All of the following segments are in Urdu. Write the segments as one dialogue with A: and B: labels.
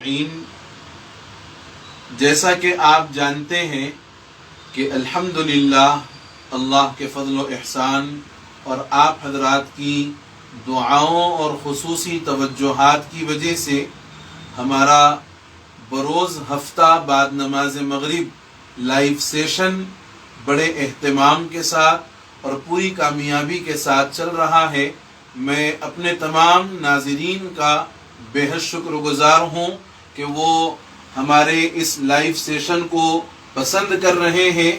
A: این جیسا کہ آپ جانتے ہیں کہ الحمدللہ اللہ کے فضل و احسان اور آپ حضرات کی دعاؤں اور خصوصی توجہات کی وجہ سے ہمارا بروز ہفتہ بعد نماز مغرب لائیو سیشن بڑے اہتمام کے ساتھ اور پوری کامیابی کے ساتھ چل رہا ہے۔ میں اپنے تمام ناظرین کا بے حد شکر گزار ہوں کہ وہ ہمارے اس لائیو سیشن کو پسند کر رہے ہیں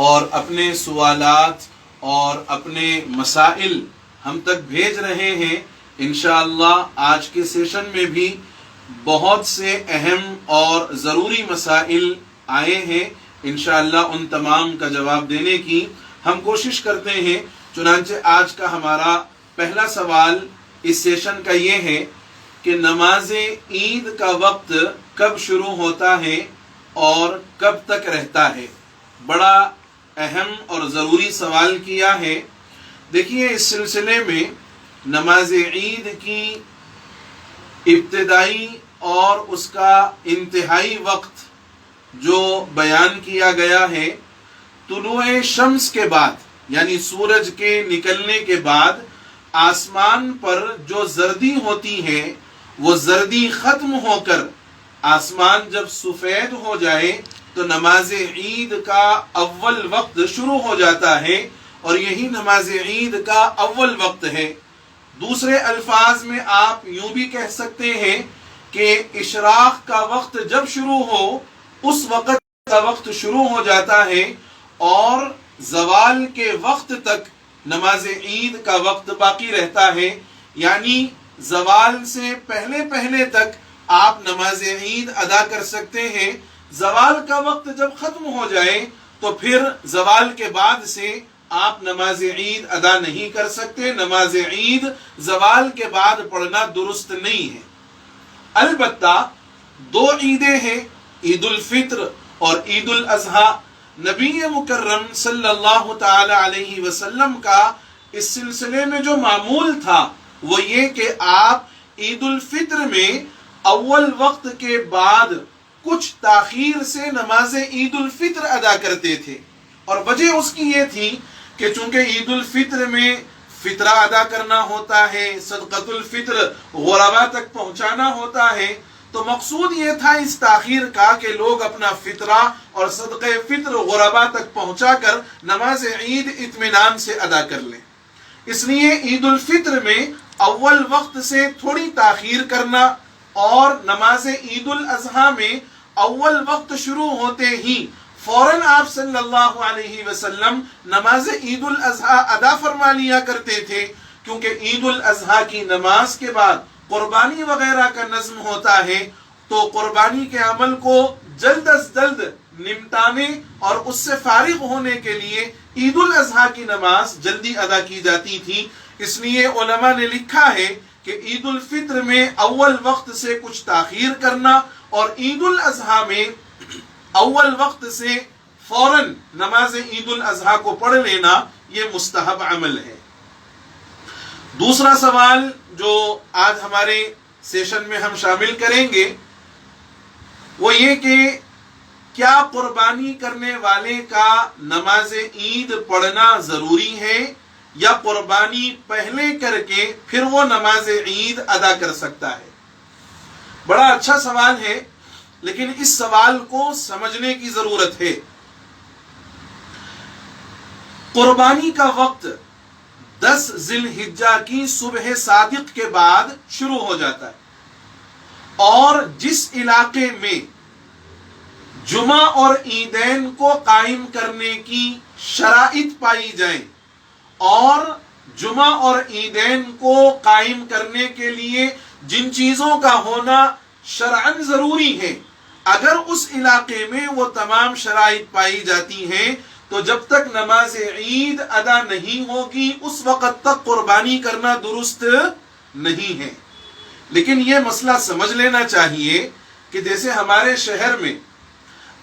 A: اور اپنے سوالات اور اپنے مسائل ہم تک بھیج رہے ہیں۔ انشاءاللہ آج کے سیشن میں بھی بہت سے اہم اور ضروری مسائل آئے ہیں۔ انشاءاللہ ان تمام کا جواب دینے کی ہم کوشش کرتے ہیں۔ چنانچہ آج کا ہمارا پہلا سوال اس سیشن کا یہ ہے کہ نماز عید کا وقت کب شروع ہوتا ہے اور کب تک رہتا ہے؟ بڑا اہم اور ضروری سوال کیا ہے۔ دیکھیے، اس سلسلے میں نماز عید کی ابتدائی اور اس کا انتہائی وقت جو بیان کیا گیا ہے، طلوع شمس کے بعد یعنی سورج کے نکلنے کے بعد آسمان پر جو زردی ہوتی ہے وہ زردی ختم ہو کر آسمان جب سفید ہو جائے تو نماز عید کا اول وقت شروع ہو جاتا ہے، اور یہی نماز عید کا اول وقت ہے۔ دوسرے الفاظ میں آپ یوں بھی کہہ سکتے ہیں کہ اشراق کا وقت جب شروع ہو اس وقت کا وقت شروع ہو جاتا ہے، اور زوال کے وقت تک نماز عید کا وقت باقی رہتا ہے۔ یعنی زوال سے پہلے پہلے تک آپ نماز عید ادا کر سکتے ہیں۔ زوال کا وقت جب ختم ہو جائے تو پھر زوال کے بعد سے آپ نماز عید ادا نہیں کر سکتے۔ نماز عید زوال کے بعد پڑھنا درست نہیں ہے۔ البتہ دو عیدیں ہیں، عید الفطر اور عید الاضحیٰ۔ نبی مکرم صلی اللہ تعالی علیہ وسلم کا اس سلسلے میں جو معمول تھا وہ یہ کہ آپ عید الفطر میں اول وقت کے بعد کچھ تاخیر سے نماز عید الفطر ادا کرتے تھے، اور وجہ اس کی یہ تھی کہ چونکہ عید الفطر میں فطرہ ادا کرنا ہوتا ہے، صدقۃ الفطر غربا تک پہنچانا ہوتا ہے، تو مقصود یہ تھا اس تاخیر کا کہ لوگ اپنا فطرہ اور صدقہ فطر غربا تک پہنچا کر نماز عید اطمینان سے ادا کر لیں۔ اس لیے عید الفطر میں اول وقت سے تھوڑی تاخیر کرنا، اور نماز عید الاضحیٰ میں اول وقت شروع ہوتے ہی فوراً آپ صلی اللہ علیہ وسلم نماز عید الاضحیٰ ادا فرما لیا کرتے تھے، کیونکہ عید الاضحیٰ کی نماز کے بعد قربانی وغیرہ کا نظم ہوتا ہے، تو قربانی کے عمل کو جلد از جلد نمٹانے اور اس سے فارغ ہونے کے لیے عید الاضحیٰ کی نماز جلدی ادا کی جاتی تھی۔ اس لیے علماء نے لکھا ہے کہ عید الفطر میں اول وقت سے کچھ تاخیر کرنا اور عید الاضحیٰ میں اول وقت سے فوراً نماز عید الاضحیٰ کو پڑھ لینا یہ مستحب عمل ہے۔ دوسرا سوال جو آج ہمارے سیشن میں ہم شامل کریں گے وہ یہ کہ کیا قربانی کرنے والے کا نماز عید پڑھنا ضروری ہے، یا قربانی پہلے کر کے پھر وہ نماز عید ادا کر سکتا ہے؟ بڑا اچھا سوال ہے، لیکن اس سوال کو سمجھنے کی ضرورت ہے۔ قربانی کا وقت 10 ذی الحجہ کی صبح صادق کے بعد شروع ہو جاتا ہے، اور جس علاقے میں جمعہ اور عیدین کو قائم کرنے کی شرائط پائی جائیں، اور جمعہ اور عیدین کو قائم کرنے کے لیے جن چیزوں کا ہونا شرعاً ضروری ہے، اگر اس علاقے میں وہ تمام شرائط پائی جاتی ہیں تو جب تک نماز عید ادا نہیں ہوگی اس وقت تک قربانی کرنا درست نہیں ہے۔ لیکن یہ مسئلہ سمجھ لینا چاہیے کہ جیسے ہمارے شہر میں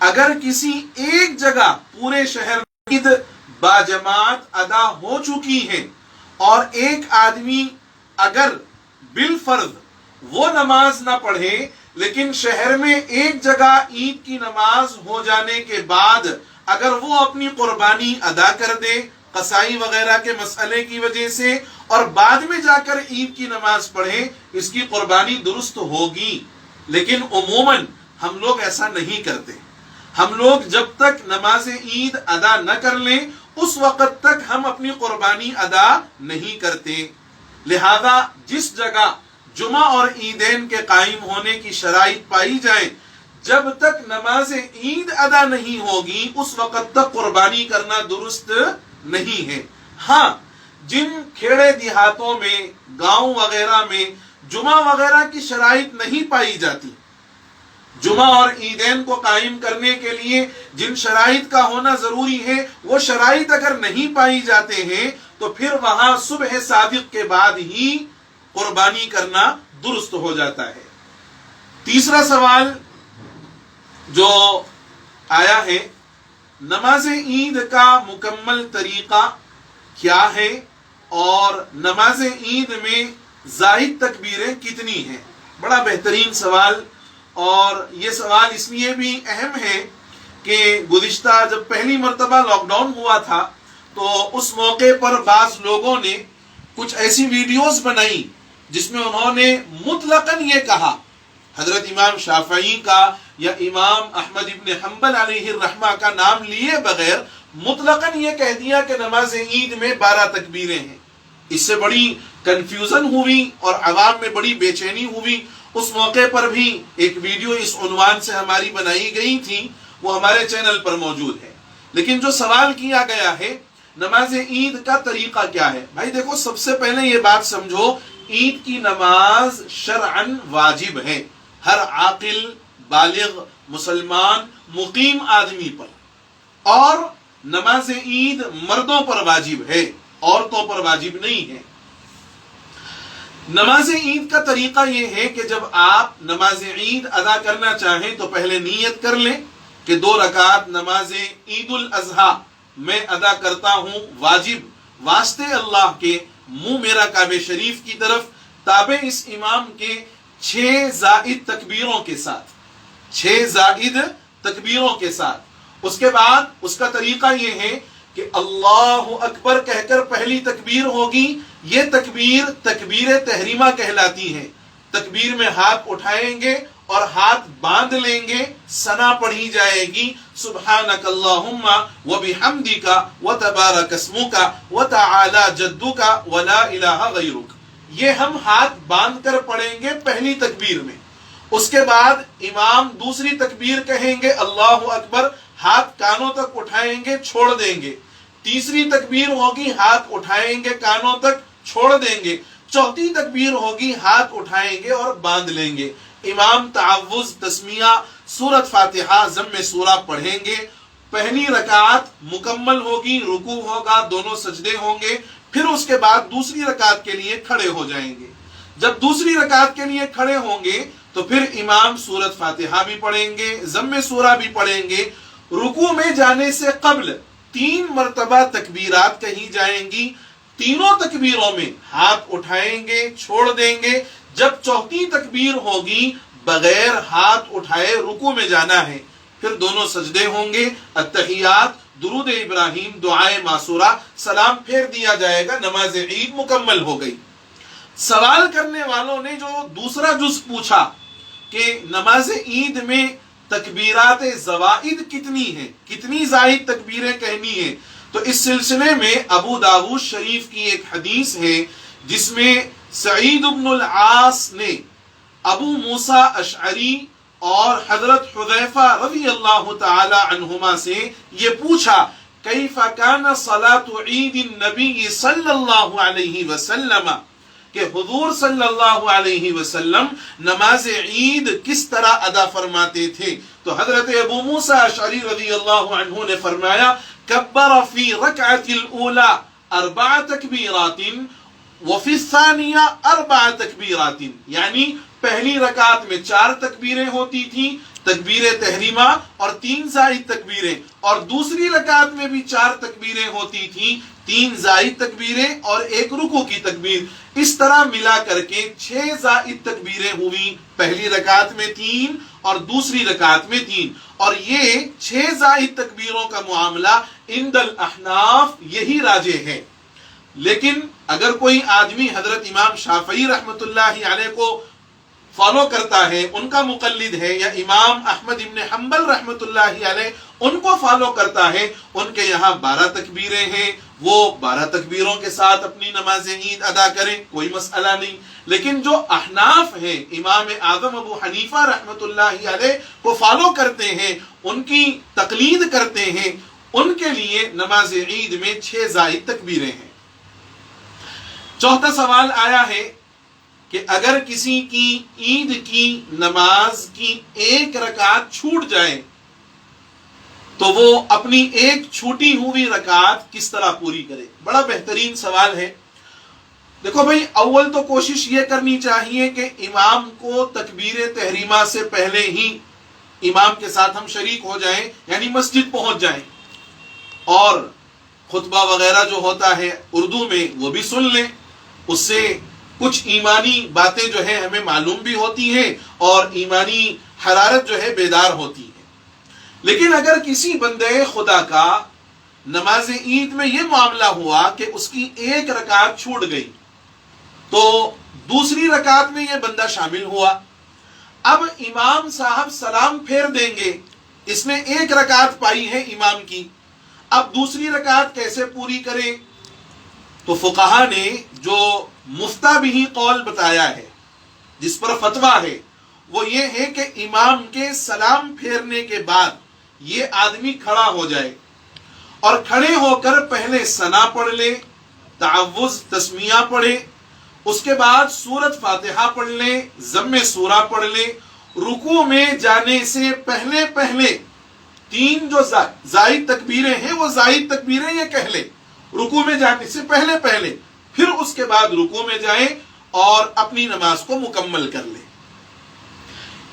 A: اگر کسی ایک جگہ پورے شہر میں عید باجماعت ادا ہو چکی ہے، اور ایک آدمی اگر بالفرض وہ نماز نہ پڑھے، لیکن شہر میں ایک جگہ عید کی نماز ہو جانے کے بعد اگر وہ اپنی قربانی ادا کر دے قصائی وغیرہ کے مسئلے کی وجہ سے، اور بعد میں جا کر عید کی نماز پڑھے، اس کی قربانی درست ہوگی۔ لیکن عموماً ہم لوگ ایسا نہیں کرتے۔ ہم لوگ جب تک نماز عید ادا نہ کر لیں اس وقت تک ہم اپنی قربانی ادا نہیں کرتے۔ لہذا جس جگہ جمعہ اور عیدین کے قائم ہونے کی شرائط پائی جائیں، جب تک نماز عید ادا نہیں ہوگی اس وقت تک قربانی کرنا درست نہیں ہے۔ ہاں، جن کھیڑے دیہاتوں میں، گاؤں وغیرہ میں جمعہ وغیرہ کی شرائط نہیں پائی جاتی، جمعہ اور عیدین کو قائم کرنے کے لیے جن شرائط کا ہونا ضروری ہے وہ شرائط اگر نہیں پائی جاتے ہیں تو پھر وہاں صبح صادق کے بعد ہی قربانی کرنا درست ہو جاتا ہے۔ تیسرا سوال جو آیا ہے، نماز عید کا مکمل طریقہ کیا ہے اور نماز عید میں زائد تکبیریں کتنی ہیں؟ بڑا بہترین سوال، اور یہ سوال اس لیے بھی اہم ہے کہ گزشتہ جب پہلی مرتبہ لاک ڈاؤن ہوا تھا تو اس موقع پر بعض لوگوں نے کچھ ایسی ویڈیوز بنائی جس میں انہوں نے مطلقاً یہ کہا، حضرت امام شافعی کا یا امام احمد ابن حنبل علیہ الرحمہ کا نام لیے بغیر مطلقاً یہ کہہ دیا کہ نماز عید میں 12 تکبیریں ہیں۔ اس سے بڑی کنفیوژن ہوئی اور عوام میں بڑی بے چینی ہوئی۔ اس موقع پر بھی ایک ویڈیو اس عنوان سے ہماری بنائی گئی تھی، وہ ہمارے چینل پر موجود ہے۔ لیکن جو سوال کیا گیا ہے نماز عید کا طریقہ کیا ہے، بھائی دیکھو، سب سے پہلے یہ بات سمجھو، عید کی نماز شرعاً واجب ہے ہر عاقل بالغ مسلمان مقیم آدمی پر، اور نماز عید مردوں پر واجب ہے، عورتوں پر واجب نہیں ہے۔ نماز عید کا طریقہ یہ ہے کہ جب آپ نماز عید ادا کرنا چاہیں تو پہلے نیت کر لیں کہ 2 رکعت نماز عید الاضحیٰ میں ادا کرتا ہوں واجب واسطے اللہ کے، منہ میرا کعبہ شریف کی طرف، تابع اس امام کے 6 زائد تکبیروں کے ساتھ، 6 زائد تکبیروں کے ساتھ۔ اس کے بعد اس کا طریقہ یہ ہے کہ اللہ اکبر کہہ کر پہلی تکبیر ہوگی، یہ تکبیر تکبیر تحریمہ کہلاتی ہے۔ تکبیر میں ہاتھ اٹھائیں گے اور ہاتھ باندھ لیں گے، ثنا پڑھی جائے گی، سبحانک اللہم وبحمدک وتبارک اسمک وتعالی جدک ولا الہ غیرک، یہ ہم ہاتھ باندھ کر پڑھیں گے پہلی تکبیر میں۔ اس کے بعد امام دوسری تکبیر کہیں گے اللہ اکبر، ہاتھ کانوں تک اٹھائیں گے، چھوڑ دیں گے۔ تیسری تکبیر ہوگی، ہاتھ اٹھائیں گے کانوں تک، چھوڑ دیں گے۔ چوتھی تکبیر ہوگی، ہاتھ اٹھائیں گے اور باندھ لیں گے۔ امام تعوذ، تسمیہ، سورۃ فاتحہ، ضم سورہ پڑھیں گے۔ پہلی رکعت مکمل ہوگی، رکوع ہوگا، دونوں سجدے ہوں گے، پھر اس کے بعد دوسری رکعت کے لیے کھڑے ہو جائیں گے۔ جب دوسری رکعت کے لیے کھڑے ہوں گے تو پھر امام سورۃ فاتحہ بھی پڑھیں گے، ضم سورہ بھی پڑھیں گے۔ رکوع میں جانے سے قبل 3 مرتبہ تکبیرات کہی جائیں گی، تینوں تکبیروں میں ہاتھ اٹھائیں گے، چھوڑ دیں گے۔ جب چوتھی تکبیر ہوگی بغیر ہاتھ اٹھائے رکوع میں جانا ہے، پھر دونوں سجدے ہوں گے، التحیات، درود ابراہیم، دعائے معصورہ، سلام پھیر دیا جائے گا، نماز عید مکمل ہو گئی۔ سوال کرنے والوں نے جو دوسرا جز پوچھا کہ نماز عید میں تکبیرات زوائد کتنی ہیں، کتنی زائد تکبیریں کہنی ہیں، تو اس سلسلے میں ابو داؤد شریف کی ایک حدیث ہے جس میں سعید بن العاص نے ابو موسیٰ اشعری اور حضرت حذیفہ رضی اللہ تعالی عنہما سے یہ پوچھا، کیف کان صلاۃ عید النبی صلی اللہ علیہ وسلم، کہ حضور صلی اللہ علیہ وسلم نماز عید کس طرح ادا فرماتے تھے؟ تو حضرت ابو موسیٰ اشعری رضی اللہ عنہ نے فرمایا، کبر فی رکعت الاولی 4 تکبیرات وفی الثانیہ 4 تکبیرات، یعنی پہلی رکعت میں 4 تکبیریں ہوتی تھیں، تکبیر تحریمہ اور 3 زائد تکبیریں، اور دوسری رکعت میں بھی 4 تکبیریں ہوتی تھیں، 3 زائد تکبیریں اور 1 رکوع کی تکبیر، اس طرح ملا کر کے 6 زائد تکبیریں ہوئی، پہلی رکعت میں 3 اور دوسری رکعت میں 3، اور یہ 6 زائد تکبیروں کا معاملہ عند الاحناف یہی راجح ہے۔ لیکن اگر کوئی آدمی حضرت امام شافعی رحمۃ اللہ علیہ کو فالو کرتا ہے، ان کا مقلد ہے، یا امام احمد ابن حنبل رحمۃ اللہ علیہ ان کو فالو کرتا ہے، ان کے یہاں 12 تکبیریں ہیں، وہ 12 تکبیروں کے ساتھ اپنی نماز عید ادا کریں، کوئی مسئلہ نہیں۔ لیکن جو احناف ہیں، امام اعظم ابو حنیفہ رحمۃ اللہ علیہ کو فالو کرتے ہیں، ان کی تقلید کرتے ہیں، ان کے لیے نماز عید میں 6 زائد تکبیریں ہیں۔ چوتھا سوال آیا ہے کہ اگر کسی کی عید کی نماز کی 1 رکعت چھوٹ جائے تو وہ اپنی ایک چھوٹی ہوئی رکعت کس طرح پوری کرے؟ بڑا بہترین سوال ہے۔ دیکھو بھائی، اول تو کوشش یہ کرنی چاہیے کہ امام کو تکبیر تحریمہ سے پہلے ہی امام کے ساتھ ہم شریک ہو جائیں، یعنی مسجد پہنچ جائیں، اور خطبہ وغیرہ جو ہوتا ہے اردو میں وہ بھی سن لیں، اس سے کچھ ایمانی باتیں جو ہے ہمیں معلوم بھی ہوتی ہیں اور ایمانی حرارت جو ہے بیدار ہوتی ہے۔ لیکن اگر کسی بندے خدا کا نماز عید میں یہ معاملہ ہوا کہ اس کی 1 رکعت چھوٹ گئی، تو دوسری رکعت میں یہ بندہ شامل ہوا، اب امام صاحب سلام پھیر دیں گے، اس نے 1 رکعت پائی ہے امام کی، اب دوسری رکعت کیسے پوری کرے؟ تو فقہا نے جو مفتہ بھی قول بتایا ہے، جس پر فتویٰ ہے، وہ یہ ہے کہ امام کے سلام پھیرنے کے بعد یہ آدمی کھڑا ہو جائے اور کھڑے ہو کر پہلے ثنا پڑھ لے، تعوذ تسمیہ پڑھے، اس کے بعد سورۃ فاتحہ پڑھ لے، ضم سورہ پڑھ لے، رکوع میں جانے سے پہلے 3 جو زائد تکبیریں ہیں وہ زائد تکبیریں یہ کہہ لے، رکوع میں جانے سے پہلے پھر اس کے بعد رکوع میں جائیں اور اپنی نماز کو مکمل کر لیں۔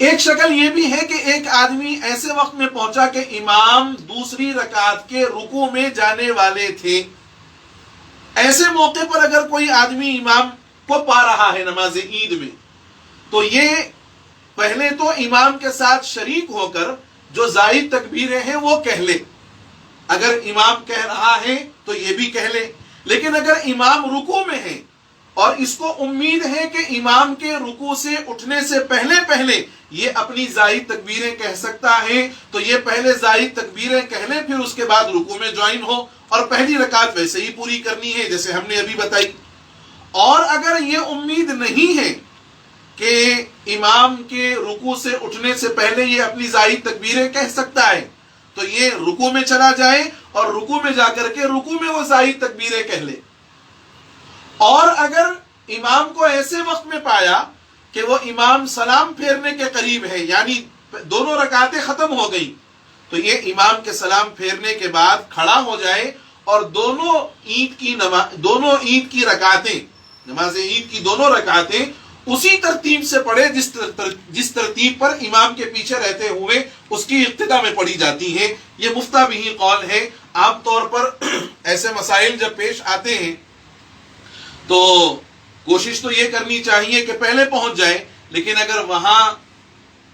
A: ایک شکل یہ بھی ہے کہ ایک آدمی ایسے وقت میں پہنچا کہ امام دوسری رکعت کے رکوع میں جانے والے تھے، ایسے موقع پر اگر کوئی آدمی امام کو پا رہا ہے نماز عید میں، تو یہ پہلے تو امام کے ساتھ شریک ہو کر جو زائد تکبیریں ہیں وہ کہہ لے، اگر امام کہہ رہا ہے تو یہ بھی کہہ لے۔ لیکن اگر امام رکوع میں ہے اور اس کو امید ہے کہ امام کے رکوع سے اٹھنے سے پہلے یہ اپنی زائد تکبیریں کہہ سکتا ہے، تو یہ پہلے زائد تکبیریں کہہ لے، پھر اس کے بعد رکوع میں جوائن ہو، اور پہلی رکعت ویسے ہی پوری کرنی ہے جیسے ہم نے ابھی بتائی۔ اور اگر یہ امید نہیں ہے کہ امام کے رکوع سے اٹھنے سے پہلے یہ اپنی زائد تکبیریں کہہ سکتا ہے، تو یہ رکوع میں چلا جائے اور رکوع میں جا کر کے رکوع میں وہ زائد تکبیریں کہہ لے۔ اور اگر امام کو ایسے وقت میں پایا کہ وہ امام سلام پھیرنے کے قریب ہے، یعنی دونوں رکعتیں ختم ہو گئی، تو یہ امام کے سلام پھیرنے کے بعد کھڑا ہو جائے اور دونوں عید کی رکعتیں، نماز عید کی دونوں رکعتیں اسی ترتیب سے پڑھے جس ترتیب پر امام کے پیچھے رہتے ہوئے اس کی ابتدا میں پڑھی جاتی ہے۔ یہ مفتہ بھی قول ہے۔ عام طور پر ایسے مسائل جب پیش آتے ہیں تو کوشش تو یہ کرنی چاہیے کہ پہلے پہنچ جائے، لیکن اگر وہاں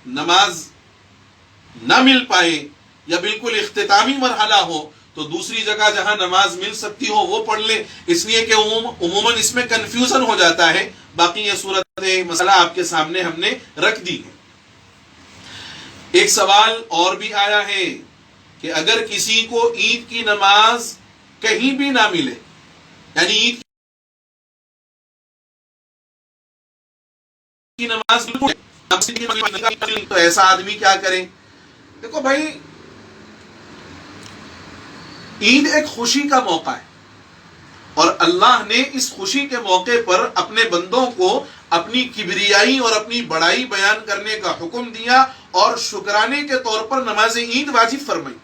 A: نماز نہ مل پائے یا بالکل اختتامی مرحلہ ہو تو دوسری جگہ جہاں نماز مل سکتی ہو وہ پڑھ لے، اس لیے کہ عموماً اس میں کنفیوژن ہو جاتا ہے۔ باقی یہ صورت مسئلہ آپ کے سامنے ہم نے رکھ دی ہے۔ ایک سوال اور بھی آیا ہے کہ اگر کسی کو عید کی نماز کہیں بھی نہ ملے، یعنی عید کی نماز تو ایسا آدمی کیا کرے؟ دیکھو بھائی، عید ایک خوشی کا موقع ہے، اور اللہ نے اس خوشی کے موقع پر اپنے بندوں کو اپنی کبریائی اور اپنی بڑائی بیان کرنے کا حکم دیا اور شکرانے کے طور پر نماز عید واجب فرمائی۔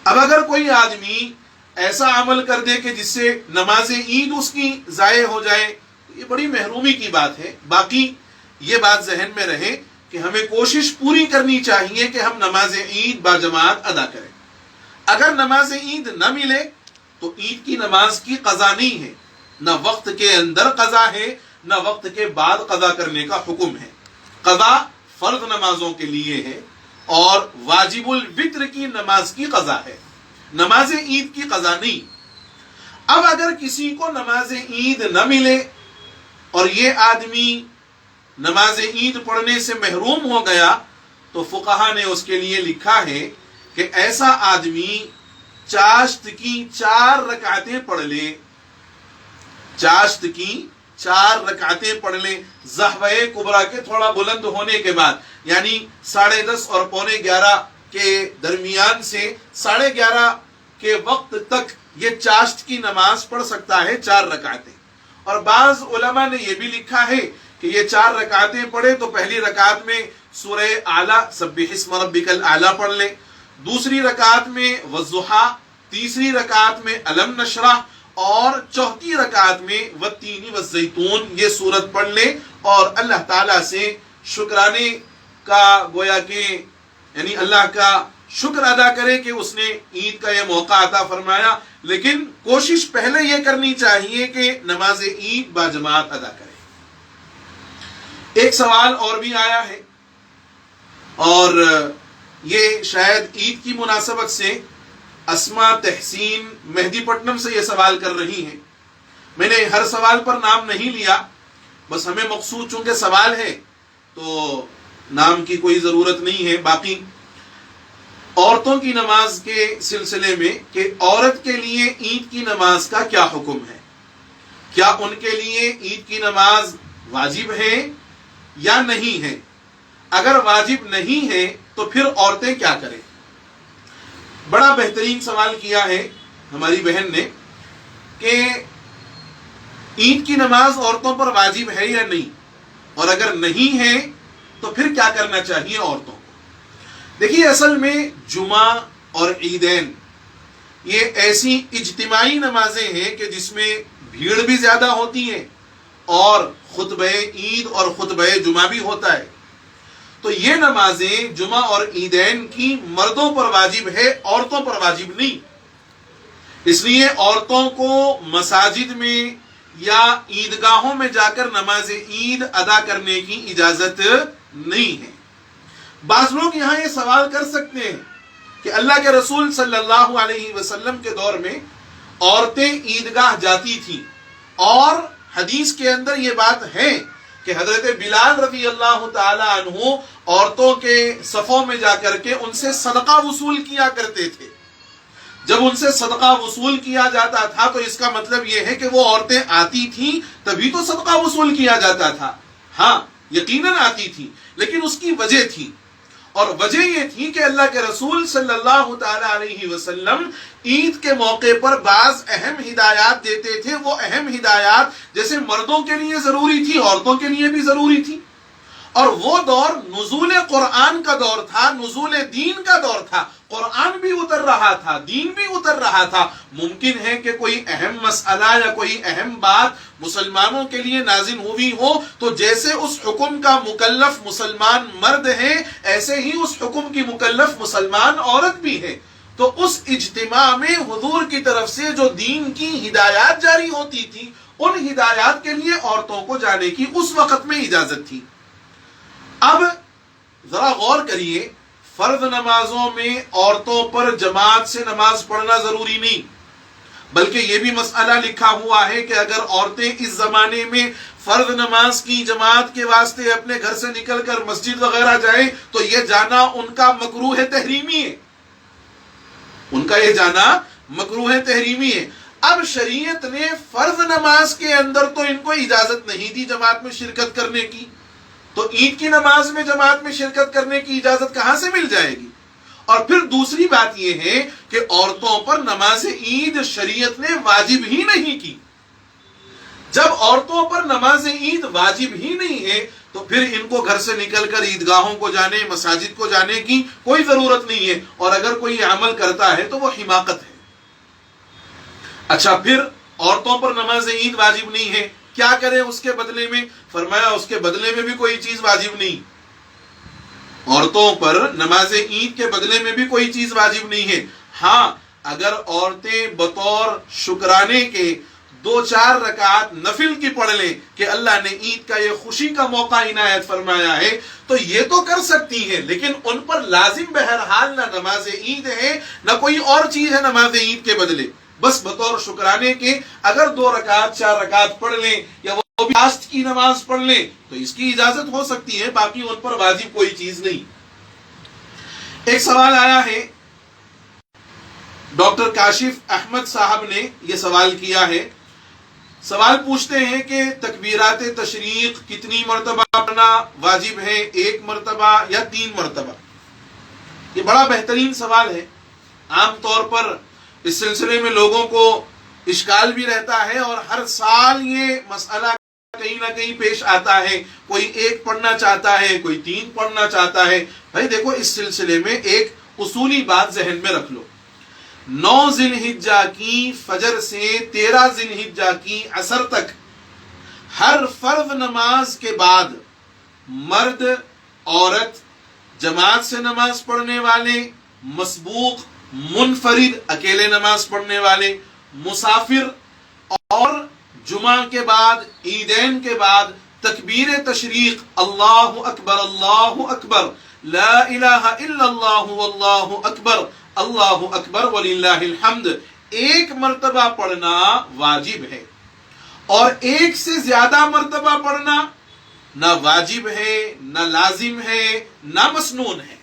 A: اب اگر کوئی آدمی ایسا عمل کر دے کہ جس سے نماز عید اس کی ضائع ہو جائے، یہ بڑی محرومی کی بات ہے۔ باقی یہ بات ذہن میں رہے کہ ہمیں کوشش پوری کرنی چاہیے کہ ہم نماز عید باجماعت ادا کریں. اگر نماز عید نہ ملے تو عید کی نماز کی قضا نہیں ہے، نہ وقت کے اندر قضا ہے نہ وقت کے بعد قضا کرنے کا حکم ہے. قضا فرض نمازوں کے لیے ہے اور واجب الوتر کی نماز کی قضا ہے، نماز عید کی قضا نہیں. اب اگر کسی کو نماز عید نہ ملے اور یہ آدمی نماز عید پڑھنے سے محروم ہو گیا تو فقہا نے اس کے لیے لکھا ہے کہ ایسا آدمی چاشت کی 4 رکعتیں پڑھ لے، چاشت کی 4 رکعتیں پڑھ لے ضحوہ کبریٰ کے تھوڑا بلند ہونے کے بعد، یعنی 10:30 اور 11:15 کے درمیان سے 11:30 کے وقت تک یہ چاشت کی نماز پڑھ سکتا ہے 4 رکعتیں. اور بعض علماء نے یہ بھی لکھا ہے کہ یہ 4 رکعتیں پڑھے تو پہلی رکعت میں سورہ اعلیٰ سبح اسم ربک الاعلیٰ پڑھ لے، دوسری رکعت میں والضحیٰ، تیسری رکعت میں الم نشرح اور چوتھی رکعت میں والتین والزیتون یہ سورت پڑھ لے اور اللہ تعالیٰ سے شکرانے کا گویا کہ یعنی اللہ کا شکر ادا کرے کہ اس نے عید کا یہ موقع عطا فرمایا. لیکن کوشش پہلے یہ کرنی چاہیے کہ نماز عید باجماعت ادا کرے. ایک سوال اور بھی آیا ہے اور یہ شاید عید کی مناسبت سے اسما تحسین مہدی پٹنم سے یہ سوال کر رہی ہیں. میں نے ہر سوال پر نام نہیں لیا، بس ہمیں مقصود چونکہ سوال ہے تو نام کی کوئی ضرورت نہیں ہے. باقی عورتوں کی نماز کے سلسلے میں کہ عورت کے لیے عید کی نماز کا کیا حکم ہے، کیا ان کے لیے عید کی نماز واجب ہے یا نہیں ہے؟ اگر واجب نہیں ہے تو پھر عورتیں کیا کریں؟ بڑا بہترین سوال کیا ہے ہماری بہن نے کہ عید کی نماز عورتوں پر واجب ہے یا نہیں، اور اگر نہیں ہے تو پھر کیا کرنا چاہیے عورتوں کو. دیکھیے اصل میں جمعہ اور عیدین یہ ایسی اجتماعی نمازیں ہیں کہ جس میں بھیڑ بھی زیادہ ہوتی ہے اور خطبہ عید اور خطبہ جمعہ بھی ہوتا ہے. تو یہ نمازیں جمعہ اور عیدین کی مردوں پر واجب ہے، عورتوں پر واجب نہیں. اس لیے عورتوں کو مساجد میں یا عیدگاہوں میں جا کر نماز عید ادا کرنے کی اجازت نہیں ہے. بعض لوگ یہاں یہ سوال کر سکتے ہیں کہ اللہ کے رسول صلی اللہ علیہ وسلم کے دور میں عورتیں عیدگاہ جاتی تھیں اور حدیث کے اندر یہ بات ہے کہ حضرت بلال رضی اللہ تعالی عنہ عورتوں کے صفوں میں جا کر کے ان سے صدقہ وصول کیا کرتے تھے. جب ان سے صدقہ وصول کیا جاتا تھا تو اس کا مطلب یہ ہے کہ وہ عورتیں آتی تھیں تبھی تو صدقہ وصول کیا جاتا تھا. ہاں یقیناً آتی تھی، لیکن اس کی وجہ تھی، اور وجہ یہ تھی کہ اللہ کے رسول صلی اللہ تعالی علیہ وسلم عید کے موقع پر بعض اہم ہدایات دیتے تھے. وہ اہم ہدایات جیسے مردوں کے لیے ضروری تھی عورتوں کے لیے بھی ضروری تھی. اور وہ دور نزول قرآن کا دور تھا، نزول دین کا دور تھا. قرآن بھی اتر رہا تھا، دین بھی اتر رہا تھا. ممکن ہے کہ کوئی اہم مسئلہ یا کوئی اہم بات مسلمانوں کے لیے نازل ہوئی ہو تو جیسے اس حکم کا مکلف مسلمان مرد ہے ایسے ہی اس حکم کی مکلف مسلمان عورت بھی ہے. تو اس اجتماع میں حضور کی طرف سے جو دین کی ہدایات جاری ہوتی تھی ان ہدایات کے لیے عورتوں کو جانے کی اس وقت میں اجازت تھی. اب ذرا غور کریے، فرض نمازوں میں عورتوں پر جماعت سے نماز پڑھنا ضروری نہیں، بلکہ یہ بھی مسئلہ لکھا ہوا ہے کہ اگر عورتیں اس زمانے میں فرض نماز کی جماعت کے واسطے اپنے گھر سے نکل کر مسجد وغیرہ جائیں تو یہ جانا ان کا مکروہ تحریمی ہے، ان کا یہ جانا مکروہ تحریمی ہے. اب شریعت نے فرض نماز کے اندر تو ان کو اجازت نہیں دی جماعت میں شرکت کرنے کی، تو عید کی نماز میں جماعت میں شرکت کرنے کی اجازت کہاں سے مل جائے گی؟ اور پھر دوسری بات یہ ہے کہ عورتوں پر نماز عید شریعت نے واجب ہی نہیں کی. جب عورتوں پر نماز عید واجب ہی نہیں ہے تو پھر ان کو گھر سے نکل کر عیدگاہوں کو جانے، مساجد کو جانے کی کوئی ضرورت نہیں ہے، اور اگر کوئی عمل کرتا ہے تو وہ حماقت ہے. اچھا، پھر عورتوں پر نماز عید واجب نہیں ہے، کیا کریں اس کے بدلے میں؟ فرمایا اس کے بدلے میں بھی کوئی چیز واجب نہیں. عورتوں پر نماز عید کے بدلے میں بھی کوئی چیز واجب نہیں ہے. ہاں اگر عورتیں بطور شکرانے کے 2-4 رکعات نفل کی پڑھ لیں کہ اللہ نے عید کا یہ خوشی کا موقع عنایت فرمایا ہے تو یہ تو کر سکتی ہیں، لیکن ان پر لازم بہرحال نہ نماز عید ہے نہ کوئی اور چیز ہے نماز عید کے بدلے. بس بطور شکرانے کے اگر 2 رکعت 4 رکعت پڑھ لیں یا وہ بھی فاسٹ کی نماز پڑھ لیں تو اس کی اجازت ہو سکتی ہے، باقی ان پر واجب کوئی چیز نہیں. ایک سوال آیا ہے، ڈاکٹر کاشف احمد صاحب نے یہ سوال کیا ہے. سوال پوچھتے ہیں کہ تکبیرات تشریق کتنی مرتبہ پڑھنا واجب ہے، 1 مرتبہ یا 3 مرتبہ؟ یہ بڑا بہترین سوال ہے. عام طور پر اس سلسلے میں لوگوں کو اشکال بھی رہتا ہے اور ہر سال یہ مسئلہ کہیں نہ کہیں پیش آتا ہے. کوئی 1 پڑھنا چاہتا ہے، کوئی 3 پڑھنا چاہتا ہے. بھائی دیکھو، اس سلسلے میں ایک اصولی بات ذہن میں رکھ لو. 9 ذی الحجہ کی فجر سے 13 ذی الحجہ کی عصر تک ہر فرض نماز کے بعد مرد، عورت، جماعت سے نماز پڑھنے والے، مسبوق، منفرد اکیلے نماز پڑھنے والے، مسافر، اور جمعہ کے بعد، عیدین کے بعد تکبیر تشریق اللہ اکبر اللہ اکبر لا الہ الا اللہ واللہ اکبر اللہ اکبر وللہ الحمد 1 مرتبہ پڑھنا واجب ہے. اور 1 سے زیادہ مرتبہ پڑھنا نہ واجب ہے، نہ لازم ہے، نہ مسنون ہے.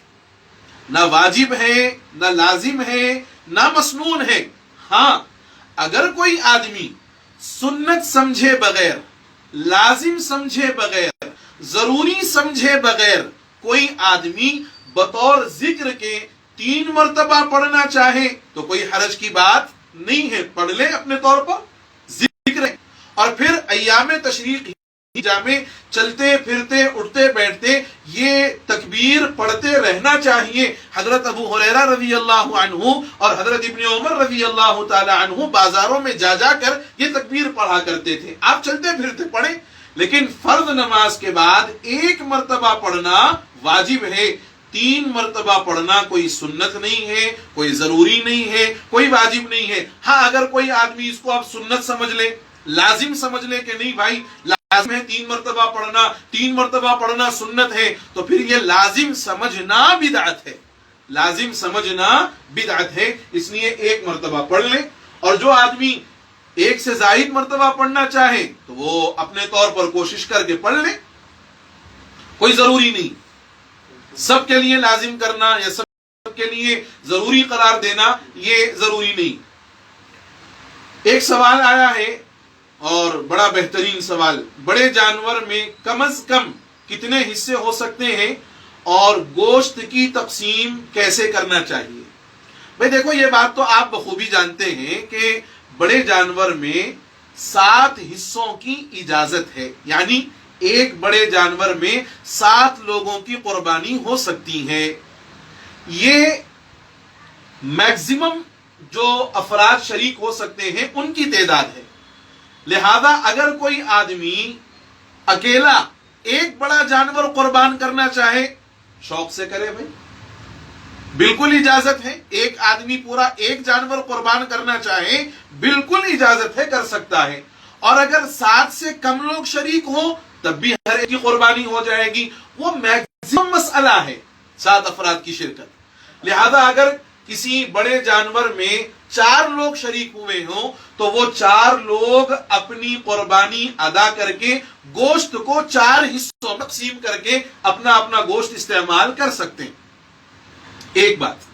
A: نہ واجب ہے، نہ لازم ہے، نہ مسنون ہے. ہاں اگر کوئی آدمی سنت سمجھے بغیر، لازم سمجھے بغیر، ضروری سمجھے بغیر کوئی آدمی بطور ذکر کے 3 مرتبہ پڑھنا چاہے تو کوئی حرج کی بات نہیں ہے، پڑھ لے اپنے طور پر، ذکر ہے. اور پھر ایام تشریق میں چلتے پھرتے اٹھتے بیٹھتے یہ تکبیر پڑھتے رہنا چاہیے. حضرت ابو ہریرہ رضی اللہ عنہ اور حضرت ابن عمر رضی اللہ تعالی عنہ بازاروں میں جا جا کر یہ تکبیر پڑھا کرتے تھے. آپ چلتے پھرتے پڑھیں، لیکن فرض نماز کے بعد 1 مرتبہ پڑھنا واجب ہے. 3 مرتبہ پڑھنا کوئی سنت نہیں ہے، کوئی ضروری نہیں ہے، کوئی واجب نہیں ہے. ہاں اگر کوئی آدمی اس کو آپ سنت سمجھ لے، لازم سمجھ لے کہ نہیں بھائی لازم ہے 3 مرتبہ پڑھنا، 3 مرتبہ پڑھنا سنت ہے، تو پھر یہ لازم سمجھنا بدعت ہے. لازم سمجھنا بدعت ہے. اس لیے 1 مرتبہ پڑھ لیں. اور جو آدمی 1 سے زائد مرتبہ پڑھنا چاہے تو وہ اپنے طور پر کوشش کر کے پڑھ لیں، کوئی ضروری نہیں. سب کے لیے لازم کرنا یا سب کے لیے ضروری قرار دینا یہ ضروری نہیں. ایک سوال آیا ہے اور بڑا بہترین سوال، بڑے جانور میں کم از کم کتنے حصے ہو سکتے ہیں اور گوشت کی تقسیم کیسے کرنا چاہیے؟ بھئی دیکھو، یہ بات تو آپ بخوبی جانتے ہیں کہ بڑے جانور میں 7 حصوں کی اجازت ہے. یعنی ایک بڑے جانور میں 7 لوگوں کی قربانی ہو سکتی ہے. یہ میکزیمم جو افراد شریک ہو سکتے ہیں ان کی تعداد ہے. لہذا اگر کوئی آدمی اکیلا ایک بڑا جانور قربان کرنا چاہے، شوق سے کرے بھائی، بالکل اجازت ہے. ایک آدمی پورا ایک جانور قربان کرنا چاہے بالکل اجازت ہے، کر سکتا ہے. اور اگر 7 سے کم لوگ شریک ہوں تب بھی ہر ایک کی قربانی ہو جائے گی. وہ میکزیمم مسئلہ ہے 7 افراد کی شرکت. لہذا اگر کسی بڑے جانور میں 4 لوگ شریک ہوئے ہوں تو وہ 4 لوگ اپنی قربانی ادا کر کے گوشت کو 4 حصوں میں تقسیم کر کے اپنا اپنا گوشت استعمال کر سکتے ہیں. ایک بات.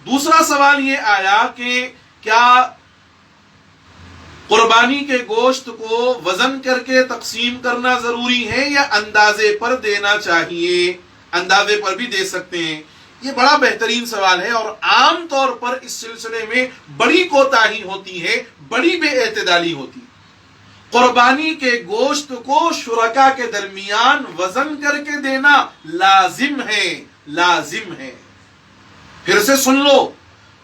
A: دوسرا سوال یہ آیا کہ کیا قربانی کے گوشت کو وزن کر کے تقسیم کرنا ضروری ہے یا اندازے پر دینا چاہیے؟ اندازے پر بھی دے سکتے ہیں. یہ بڑا بہترین سوال ہے اور عام طور پر اس سلسلے میں بڑی کوتاہی ہوتی ہے، بڑی بے اعتدالی ہوتی ہے. قربانی کے گوشت کو شرکا کے درمیان وزن کر کے دینا لازم ہے، لازم ہے. پھر سے سن لو،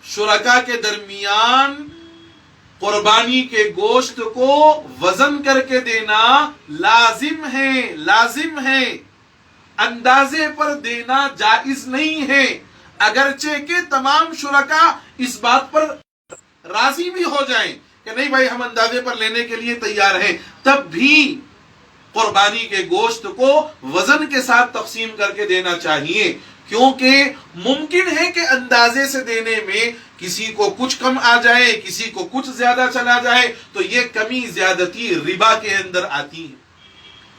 A: شرکا کے درمیان قربانی کے گوشت کو وزن کر کے دینا لازم ہے، لازم ہے. اندازے پر دینا جائز نہیں ہے، اگرچہ کہ تمام شرکا اس بات پر راضی بھی ہو جائیں کہ نہیں بھائی ہم اندازے پر لینے کے لیے تیار ہیں، تب بھی قربانی کے گوشت کو وزن کے ساتھ تقسیم کر کے دینا چاہیے، کیونکہ ممکن ہے کہ اندازے سے دینے میں کسی کو کچھ کم آ جائے، کسی کو کچھ زیادہ چلا جائے، تو یہ کمی زیادتی ربا کے اندر آتی ہے،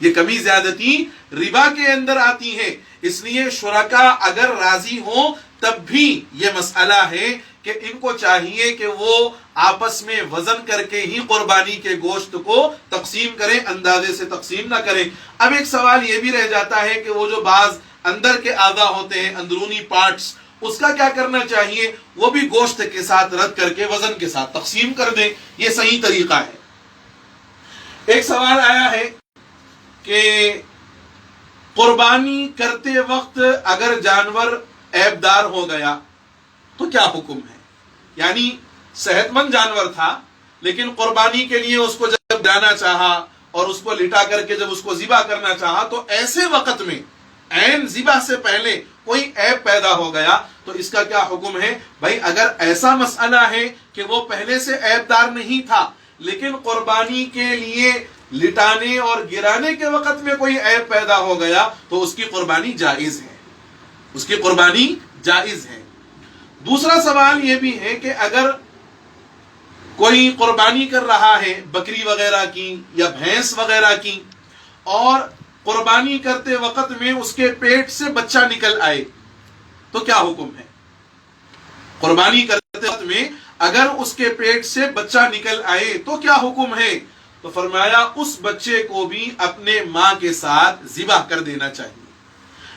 A: یہ کمی زیادتی ربا کے اندر آتی ہے۔ اس لیے شرکا اگر راضی ہوں تب بھی یہ مسئلہ ہے کہ ان کو چاہیے کہ وہ آپس میں وزن کر کے ہی قربانی کے گوشت کو تقسیم کریں، اندازے سے تقسیم نہ کریں۔ اب ایک سوال یہ بھی رہ جاتا ہے کہ وہ جو بعض اندر کے اعضاء ہوتے ہیں، اندرونی پارٹس، اس کا کیا کرنا چاہیے؟ وہ بھی گوشت کے ساتھ رد کر کے وزن کے ساتھ تقسیم کر دیں، یہ صحیح طریقہ ہے۔ ایک سوال آیا ہے کہ قربانی کرتے وقت اگر جانور عیب دار ہو گیا تو کیا حکم ہے؟ یعنی صحت مند جانور تھا لیکن قربانی کے لیے اس کو جب جانا چاہا اور اس کو لٹا کر کے جب اس کو ذبح کرنا چاہا تو ایسے وقت میں عین ذبح سے پہلے کوئی عیب پیدا ہو گیا تو اس کا کیا حکم ہے؟ بھائی اگر ایسا مسئلہ ہے کہ وہ پہلے سے عیب دار نہیں تھا لیکن قربانی کے لیے لٹانے اور گرانے کے وقت میں کوئی عیب پیدا ہو گیا تو اس کی قربانی جائز ہے، اس کی قربانی جائز ہے۔ دوسرا سوال یہ بھی ہے کہ اگر کوئی قربانی کر رہا ہے بکری وغیرہ کی یا بھینس وغیرہ کی اور قربانی کرتے وقت میں اس کے پیٹ سے بچہ نکل آئے تو کیا حکم ہے؟ قربانی کرتے وقت میں اگر اس کے پیٹ سے بچہ نکل آئے تو کیا حکم ہے؟ تو فرمایا اس بچے کو بھی اپنے ماں کے ساتھ ذبح کر دینا چاہیے،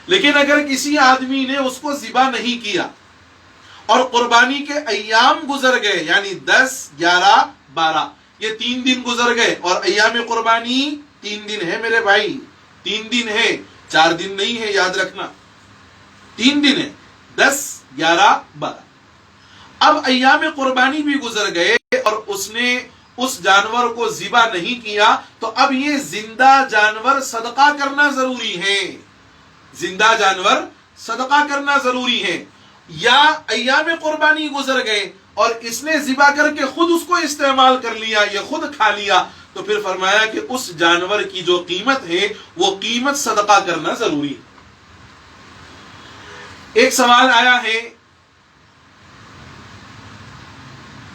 A: لیکن اگر کسی آدمی نے اس کو ذبح نہیں کیا اور قربانی کے ایام گزر گئے، یعنی 10، 11، 12 یہ 3 دن گزر گئے، اور ایام قربانی 3 دن ہے میرے بھائی، 3 دن ہے، 4 دن نہیں ہے، یاد رکھنا 3 دن ہے، 10، 11، 12۔ اب ایام قربانی بھی گزر گئے اور اس نے اس جانور کو ذبح نہیں کیا تو اب یہ زندہ جانور صدقہ کرنا ضروری ہے، زندہ جانور صدقہ کرنا ضروری ہے۔ یا ایام قربانی گزر گئے اور اس نے ذبح کر کے خود اس کو استعمال کر لیا، یہ خود کھا لیا، تو پھر فرمایا کہ اس جانور کی جو قیمت ہے وہ قیمت صدقہ کرنا ضروری ہے۔ ایک سوال آیا ہے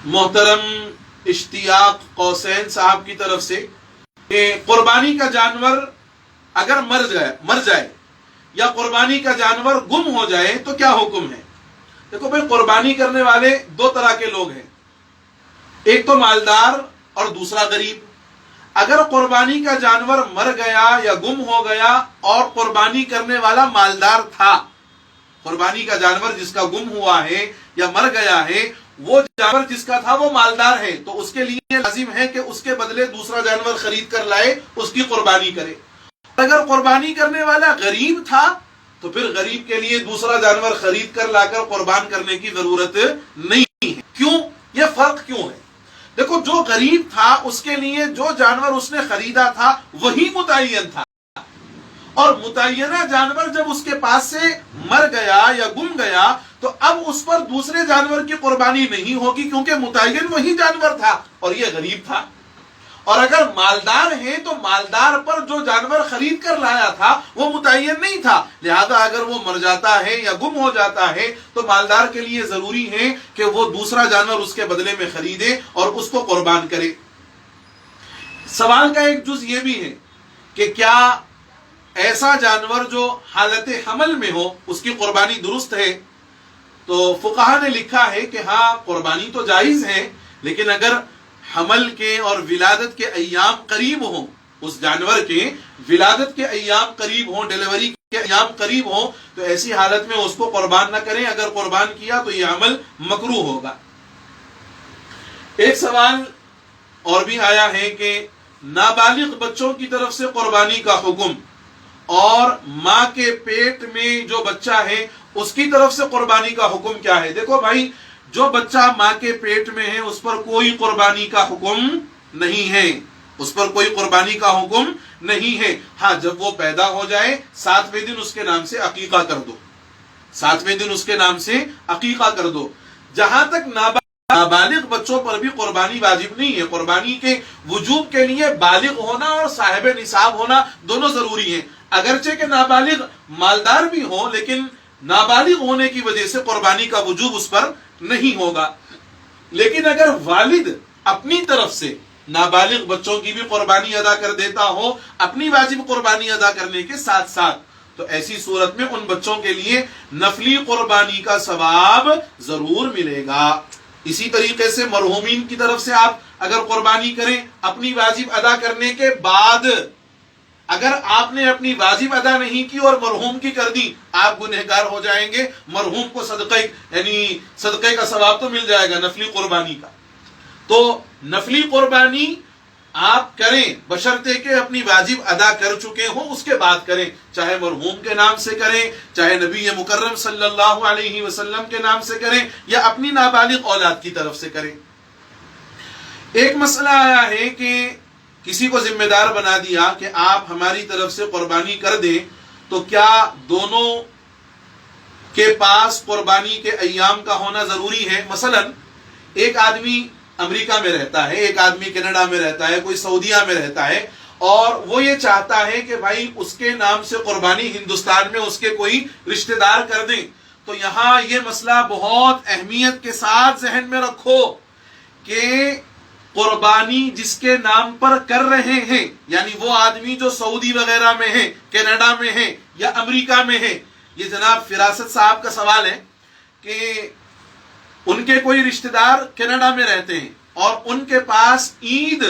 A: محترم اشتیاق قوسین صاحب کی طرف سے کہ قربانی کا جانور اگر مر جائے یا قربانی کا جانور گم ہو جائے تو کیا حکم ہے؟ دیکھو بھائی قربانی کرنے والے 2 طرح کے لوگ ہیں، ایک تو مالدار اور دوسرا غریب۔ اگر قربانی کا جانور مر گیا یا گم ہو گیا اور قربانی کرنے والا مالدار تھا، قربانی کا جانور جس کا گم ہوا ہے یا مر گیا ہے وہ جانور جس کا تھا وہ مالدار ہے تو اس کے لیے لازم ہے کہ اس کے بدلے دوسرا جانور خرید کر لائے، اس کی قربانی کرے۔ اگر قربانی کرنے والا غریب تھا تو پھر غریب کے لیے دوسرا جانور خرید کر لا کر قربان کرنے کی ضرورت نہیں ہے۔ کیوں؟ یہ فرق کیوں ہے؟ دیکھو جو غریب تھا اس کے لیے جو جانور اس نے خریدا تھا وہی متعین تھا، اور متعینہ جانور جب اس کے پاس سے مر گیا یا گم گیا تو اب اس پر دوسرے جانور کی قربانی نہیں ہوگی کیونکہ متعین وہی جانور تھا اور یہ غریب تھا۔ اور اگر مالدار ہے تو مالدار پر جو جانور خرید کر لایا تھا وہ متعین نہیں تھا، لہذا اگر وہ مر جاتا ہے یا گم ہو جاتا ہے تو مالدار کے لیے ضروری ہے کہ وہ دوسرا جانور اس کے بدلے میں خریدے اور اس کو قربان کرے۔ سوال کا ایک جز یہ بھی ہے کہ کیا ایسا جانور جو حالت حمل میں ہو اس کی قربانی درست ہے؟ تو فقہا نے لکھا ہے کہ ہاں قربانی تو جائز ہے، لیکن اگر حمل کے اور ولادت کے ایام قریب ہوں، اس جانور کے ولادت کے ایام قریب ہوں، ڈیلیوری کے ایام قریب ہوں، تو ایسی حالت میں اس کو قربان نہ کریں، اگر قربان کیا تو یہ عمل مکروہ ہوگا۔ ایک سوال اور بھی آیا ہے کہ نابالغ بچوں کی طرف سے قربانی کا حکم اور ماں کے پیٹ میں جو بچہ ہے اس کی طرف سے قربانی کا حکم کیا ہے؟ دیکھو بھائی جو بچہ ماں کے پیٹ میں ہے اس پر کوئی قربانی کا حکم نہیں ہے، اس پر کوئی قربانی کا حکم نہیں ہے. ہاں جب وہ پیدا ہو جائے 7ویں دن اس کے نام سے عقیقہ کر دو, 7ویں دن اس کے نام سے عقیقہ کر دو. جہاں تک نابالغ بچوں پر بھی قربانی واجب نہیں ہے. قربانی کے وجوب کے لیے بالغ ہونا اور صاحب نصاب ہونا دونوں ضروری ہیں. اگرچہ کہ نابالغ مالدار بھی ہو لیکن نابالغ ہونے کی وجہ سے قربانی کا وجوب اس پر نہیں ہوگا. لیکن اگر والد اپنی طرف سے نابالغ بچوں کی بھی قربانی ادا کر دیتا ہو اپنی واجب قربانی ادا کرنے کے ساتھ ساتھ, تو ایسی صورت میں ان بچوں کے لیے نفلی قربانی کا ثواب ضرور ملے گا. اسی طریقے سے مرحومین کی طرف سے آپ اگر قربانی کریں اپنی واجب ادا کرنے کے بعد, اگر آپ نے اپنی واجب ادا نہیں کی اور مرحوم کی کر دی, آپ گنہگار ہو جائیں گے. مرحوم کو صدقے کا ثواب تو مل جائے گا نفلی قربانی کا. تو نفلی قربانی آپ کریں بشرطے کہ اپنی واجب ادا کر چکے ہوں, اس کے بعد کریں. چاہے مرحوم کے نام سے کریں, چاہے نبی مکرم صلی اللہ علیہ وسلم کے نام سے کریں, یا اپنی نابالغ اولاد کی طرف سے کریں. ایک مسئلہ آیا ہے کہ کسی کو ذمہ دار بنا دیا کہ آپ ہماری طرف سے قربانی کر دیں, تو کیا دونوں کے پاس قربانی کے ایام کا ہونا ضروری ہے؟ مثلا ایک آدمی امریکہ میں رہتا ہے, ایک آدمی کینیڈا میں رہتا ہے, کوئی سعودیہ میں رہتا ہے, اور وہ یہ چاہتا ہے کہ بھائی اس کے نام سے قربانی ہندوستان میں اس کے کوئی رشتہ دار کر دیں. تو یہاں یہ مسئلہ بہت اہمیت کے ساتھ ذہن میں رکھو کہ قربانی جس کے نام پر کر رہے ہیں, یعنی وہ آدمی جو سعودی وغیرہ میں ہے, کینیڈا میں ہے یا امریکہ میں ہے, یہ جناب فراست صاحب کا سوال ہے کہ ان کے کوئی رشتہ دار کینیڈا میں رہتے ہیں اور ان کے پاس عید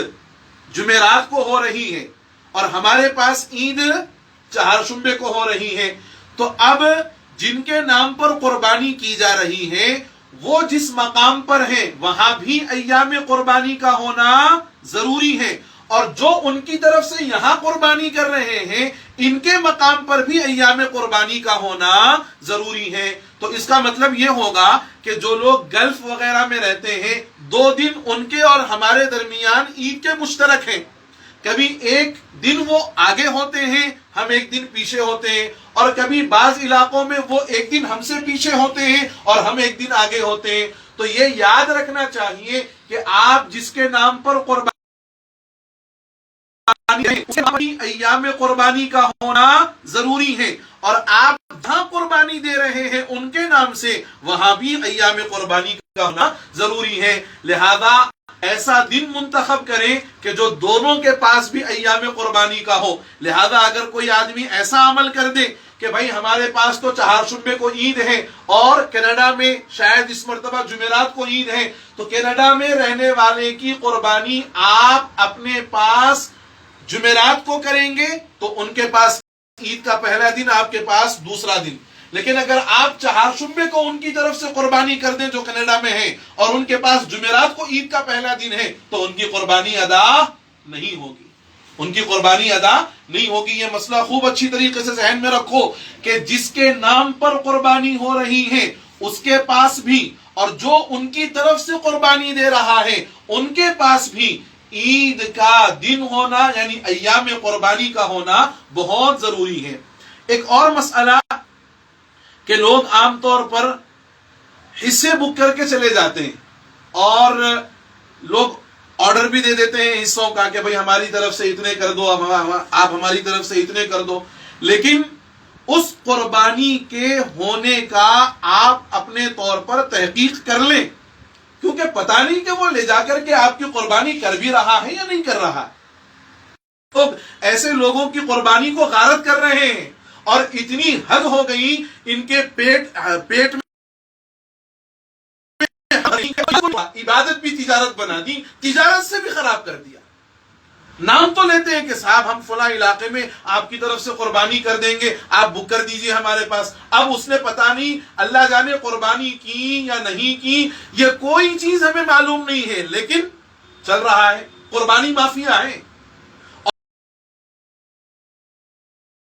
A: جمعرات کو ہو رہی ہے اور ہمارے پاس عید چہارشنبے کو ہو رہی ہے. تو اب جن کے نام پر قربانی کی جا رہی ہے وہ جس مقام پر ہیں وہاں بھی ایام قربانی کا ہونا ضروری ہے, اور جو ان کی طرف سے یہاں قربانی کر رہے ہیں ان کے مقام پر بھی ایام قربانی کا ہونا ضروری ہے. تو اس کا مطلب یہ ہوگا کہ جو لوگ گلف وغیرہ میں رہتے ہیں 2 دن ان کے اور ہمارے درمیان عید کے مشترک ہیں. کبھی ایک دن وہ آگے ہوتے ہیں, ہم ایک دن پیچھے ہوتے ہیں, اور کبھی بعض علاقوں میں وہ ایک دن ہم سے پیچھے ہوتے ہیں اور ہم ایک دن آگے ہوتے ہیں. تو یہ یاد رکھنا چاہیے کہ آپ جس کے نام پر قربانی ایام قربانی کا ہونا ضروری ہے, اور آپ جہاں قربانی دے رہے ہیں ان کے نام سے وہاں بھی ایام قربانی کا ہونا ضروری ہے. لہذا ایسا دن منتخب کریں کہ جو دونوں کے پاس بھی ایام قربانی کا ہو. لہذا اگر کوئی آدمی ایسا عمل کر دے کہ بھائی ہمارے پاس تو چہارشنبے کو عید ہے اور کینیڈا میں شاید اس مرتبہ جمعرات کو عید ہے, تو کینیڈا میں رہنے والے کی قربانی آپ اپنے پاس جمعرات کو کریں گے تو ان کے پاس عید کا پہلا دن, آپ کے پاس دوسرا دن. لیکن اگر آپ چہارشنبے کو ان کی طرف سے قربانی کر دیں جو کینیڈا میں ہیں اور ان کے پاس جمعرات کو عید کا پہلا دن ہے, تو ان کی قربانی ادا نہیں ہوگی, ان کی قربانی ادا نہیں ہوگی. یہ مسئلہ خوب اچھی طریقے سے ذہن میں رکھو کہ جس کے نام پر قربانی ہو رہی ہے اس کے پاس بھی, اور جو ان کی طرف سے قربانی دے رہا ہے ان کے پاس بھی عید کا دن ہونا یعنی ایام قربانی کا ہونا بہت ضروری ہے. ایک اور مسئلہ کہ لوگ عام طور پر حصے بک کر کے چلے جاتے ہیں اور لوگ آرڈر بھی دے دیتے ہیں حصوں کا کہ بھئی ہماری طرف سے اتنے کر دو, آپ ہماری طرف سے اتنے کر دو. لیکن اس قربانی کے ہونے کا آپ اپنے طور پر تحقیق کر لیں, کیونکہ پتہ نہیں کہ وہ لے جا کر کے آپ کی قربانی کر بھی رہا ہے یا نہیں کر رہا. تو ایسے لوگوں کی قربانی کو غارت کر رہے ہیں اور اتنی حد ہو گئی ان کے پیٹ میں عبادت بھی تجارت بنا دی, تجارت سے بھی خراب کر دیا. نام تو لیتے ہیں کہ صاحب ہم فلاں علاقے میں آپ کی طرف سے قربانی کر دیں گے, آپ بک کر دیجئے ہمارے پاس. اب اس نے پتہ نہیں اللہ جانے قربانی کی یا نہیں کی, یہ کوئی چیز ہمیں معلوم نہیں ہے, لیکن چل رہا ہے. قربانی مافیا ہے.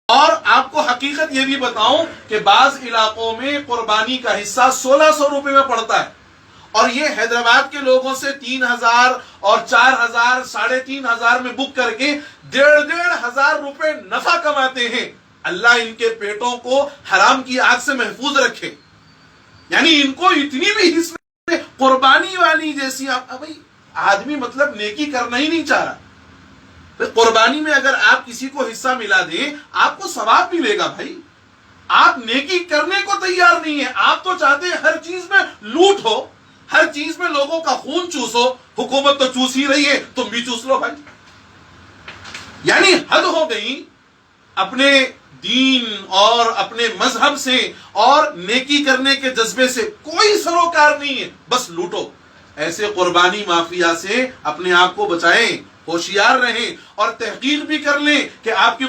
A: اور آپ کو حقیقت یہ بھی بتاؤں کہ بعض علاقوں میں قربانی کا حصہ 1600 روپے میں پڑتا ہے اور یہ حیدرآباد کے لوگوں سے 3,000 اور 4,000 3,500 میں بک کر کے 1,500 روپے نفع کماتے ہیں. اللہ ان کے پیٹوں کو حرام کی آگ سے محفوظ رکھے. یعنی ان کو اتنی بھی حصہ قربانی والی جیسی بھائی آدمی مطلب نیکی کرنا ہی نہیں چاہ رہا. قربانی میں اگر آپ کسی کو حصہ ملا دیں آپ کو ثواب ملے گا بھائی. آپ نیکی کرنے کو تیار نہیں ہے. آپ تو چاہتے ہیں ہر چیز میں لوٹ ہو, ہر چیز میں لوگوں کا خون چوسو. حکومت تو چوس ہی رہی ہے, تم بھی چوس لو بھائی. یعنی حد ہو گئی. اپنے دین اور اپنے مذہب سے اور نیکی کرنے کے جذبے سے کوئی سروکار نہیں ہے, بس لوٹو. ایسے قربانی مافیا سے اپنے آپ کو بچائیں, ہوشیار رہیں اور تحقیق بھی کر لیں کہ آپ کی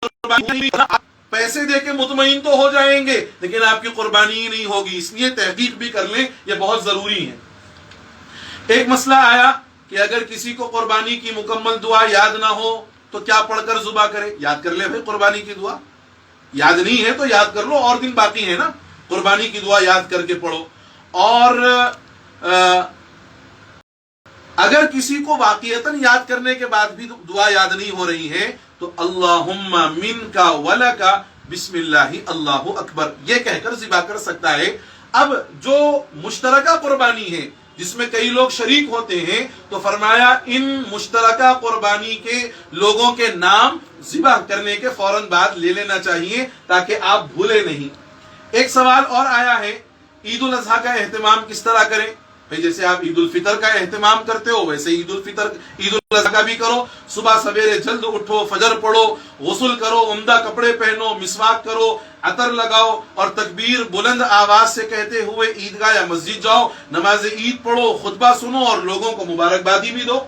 A: قربانی پیسے دے کے مطمئن تو ہو جائیں گے لیکن آپ کی قربانی ہی نہیں ہوگی. اس لیے تحقیق بھی کر لیں, یہ بہت ضروری ہے. ایک مسئلہ آیا کہ اگر کسی کو قربانی کی مکمل دعا یاد نہ ہو تو کیا پڑھ کر ذبح کرے. یاد کر لے بھائی قربانی کی دعا. یاد نہیں ہے تو یاد کر لو, اور دن باقی ہے نا. قربانی کی دعا یاد کر کے پڑھو. اور اگر کسی کو واقعتاً یاد کرنے کے بعد بھی دعا یاد نہیں ہو رہی ہے تو اللہم منکا ولکا بسم اللہ اللہ اکبر یہ کہہ کر ذبح کر سکتا ہے. اب جو مشترکہ قربانی ہے جس میں کئی لوگ شریک ہوتے ہیں تو فرمایا ان مشترکہ قربانی کے لوگوں کے نام ذبح کرنے کے فوراً بعد لے لینا چاہیے تاکہ آپ بھولے نہیں. ایک سوال اور آیا ہے, عید الاضحیٰ کا اہتمام کس طرح کریں؟ بھئی جیسے آپ عید الفطر کا اہتمام کرتے ہو ویسے عید الاضحیٰ کا بھی کرو. صبح سویرے جلد اٹھو, فجر پڑھو, غسل کرو, عمدہ کپڑے پہنو, مسواک کرو, عطر لگاؤ اور تکبیر بلند آواز سے کہتے ہوئے عیدگاہ یا مسجد جاؤ, نماز عید پڑھو, خطبہ سنو اور لوگوں کو مبارکبادی بھی دو.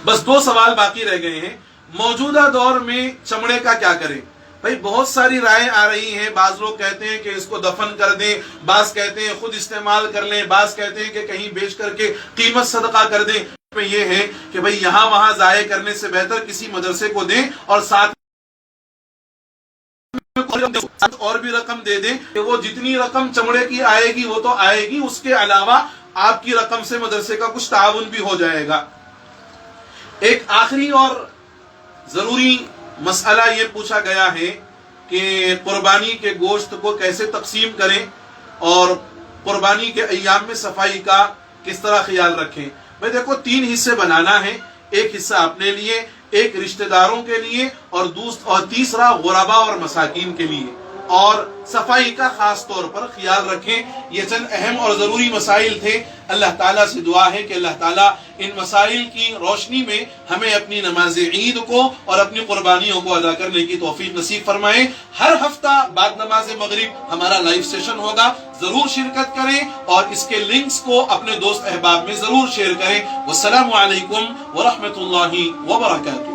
A: بس 2 سوال باقی رہ گئے ہیں. موجودہ دور میں چمڑے کا کیا کریں؟ بھئی بہت ساری رائے آ رہی ہیں. بعض لوگ کہتے ہیں کہ اس کو دفن کر دیں, بعض کہتے ہیں خود استعمال کر لیں, بعض کہتے ہیں کہ کہیں بیچ کر کے قیمت صدقہ کر دیں. یہ ہے کہ بھئی یہاں وہاں ضائع کرنے سے بہتر کسی مدرسے کو دیں اور ساتھ اور بھی رقم دے دیں کہ وہ جتنی رقم چمڑے کی آئے گی وہ تو آئے گی, اس کے علاوہ آپ کی رقم سے مدرسے کا کچھ تعاون بھی ہو جائے گا. ایک آخری اور ضروری مسئلہ یہ پوچھا گیا ہے کہ قربانی کے گوشت کو کیسے تقسیم کریں اور قربانی کے ایام میں صفائی کا کس طرح خیال رکھیں. بھئی دیکھو 3 حصے بنانا ہے, ایک حصہ اپنے لیے, ایک رشتہ داروں کے لیے اور تیسرا غربا اور مساکین کے لیے. اور صفائی کا خاص طور پر خیال رکھیں. یہ چند اہم اور ضروری مسائل تھے. اللہ تعالیٰ سے دعا ہے کہ اللہ تعالیٰ ان مسائل کی روشنی میں ہمیں اپنی نماز عید کو اور اپنی قربانیوں کو ادا کرنے کی توفیق نصیب فرمائے. ہر ہفتہ بعد نماز مغرب ہمارا لائیو سیشن ہوگا, ضرور شرکت کریں اور اس کے لنکس کو اپنے دوست احباب میں ضرور شیئر کریں. والسلام علیکم ورحمۃ اللہ وبرکاتہ.